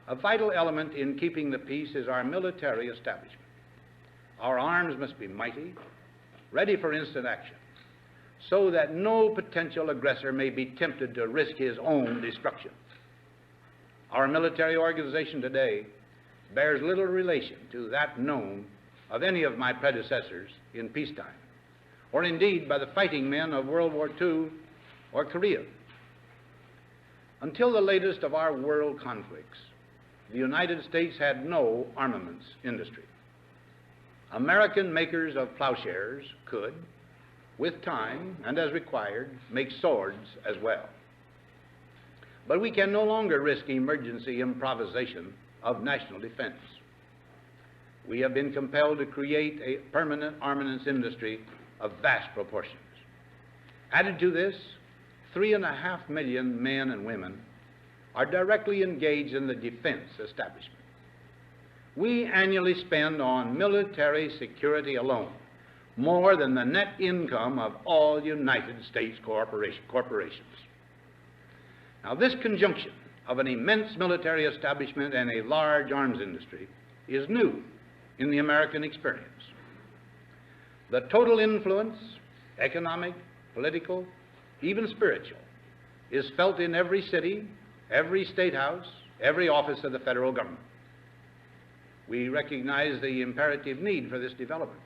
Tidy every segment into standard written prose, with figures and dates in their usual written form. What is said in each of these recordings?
A vital element in keeping the peace is our military establishment. Our arms must be mighty, ready for instant action, so that no potential aggressor may be tempted to risk his own destruction. Our military organization today bears little relation to that known of any of my predecessors in peacetime, or indeed by the fighting men of World War II or Korea. Until the latest of our world conflicts, the United States had no armaments industry. American makers of plowshares could, with time and as required, make swords as well. But we can no longer risk emergency improvisation of national defense. We have been compelled to create a permanent armaments industry of vast proportions. Added to this, 3.5 million men and women are directly engaged in the defense establishment. We annually spend on military security alone more than the net income of all United States corporations. Now, this conjunction of an immense military establishment and a large arms industry is new in the American experience. The total influence, economic, political, even spiritual, is felt in every city, every state house, every office of the federal government. We recognize the imperative need for this development,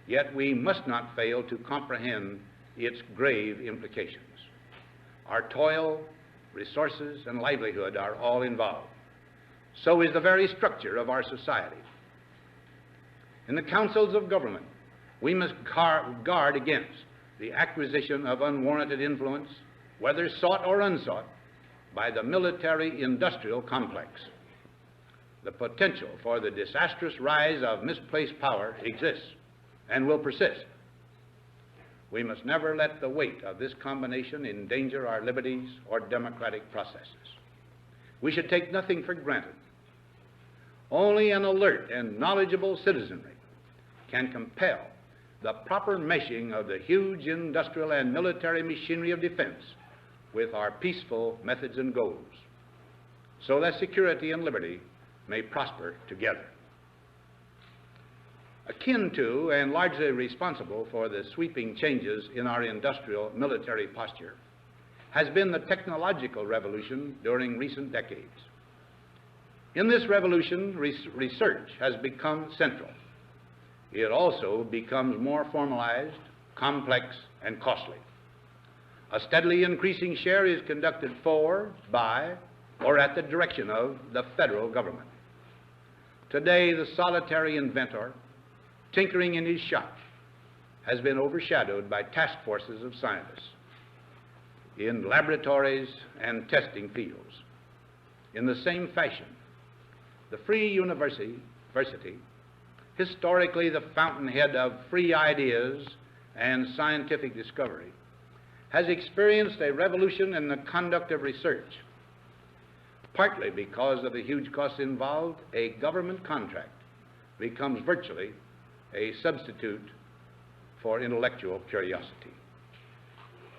yet we must not fail to comprehend its grave implications. Our toil, resources, and livelihood are all involved. So is the very structure of our society. In the councils of government, we must guard against the acquisition of unwarranted influence, whether sought or unsought, by the military-industrial complex. The potential for the disastrous rise of misplaced power exists and will persist. We must never let the weight of this combination endanger our liberties or democratic processes. We should take nothing for granted. Only an alert and knowledgeable citizenry can compel the proper meshing of the huge industrial and military machinery of defense with our peaceful methods and goals, so that security and liberty may prosper together. Akin to and largely responsible for the sweeping changes in our industrial military posture has been the technological revolution during recent decades. In this revolution, research has become central. It also becomes more formalized, complex, and costly. A steadily increasing share is conducted for, by, or at the direction of the federal government. Today, the solitary inventor, tinkering in his shop, has been overshadowed by task forces of scientists in laboratories and testing fields. In the same fashion, the free university, historically the fountainhead of free ideas and scientific discovery, has experienced a revolution in the conduct of research. Partly because of the huge costs involved, a government contract becomes virtually a substitute for intellectual curiosity.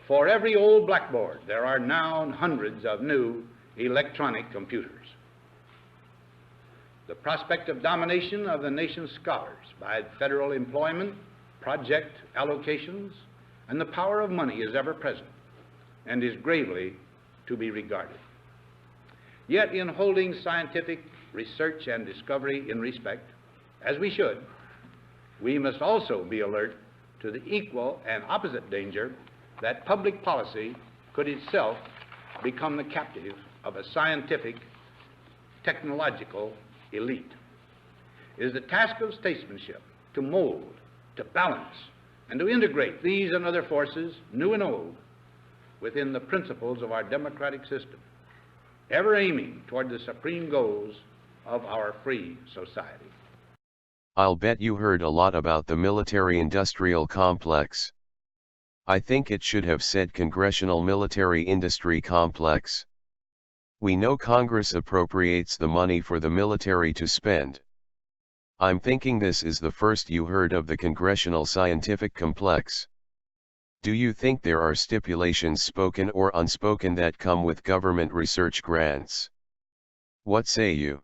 For every old blackboard, there are now hundreds of new electronic computers. The prospect of domination of the nation's scholars by federal employment, project allocations, and the power of money is ever present and is gravely to be regarded. Yet in holding scientific research and discovery in respect, as we should, we must also be alert to the equal and opposite danger that public policy could itself become the captive of a scientific, technological elite. It is the task of statesmanship to mold, to balance, and to integrate these and other forces, new and old, within the principles of our democratic system, ever aiming toward the supreme goals of our free society. I'll bet you heard a lot about the military-industrial complex. I think it should have said Congressional Military Industry Complex. We know Congress appropriates the money for the military to spend. I'm thinking this is the first you heard of the Congressional-scientific complex. Do you think there are stipulations spoken or unspoken that come with government research grants? What say you?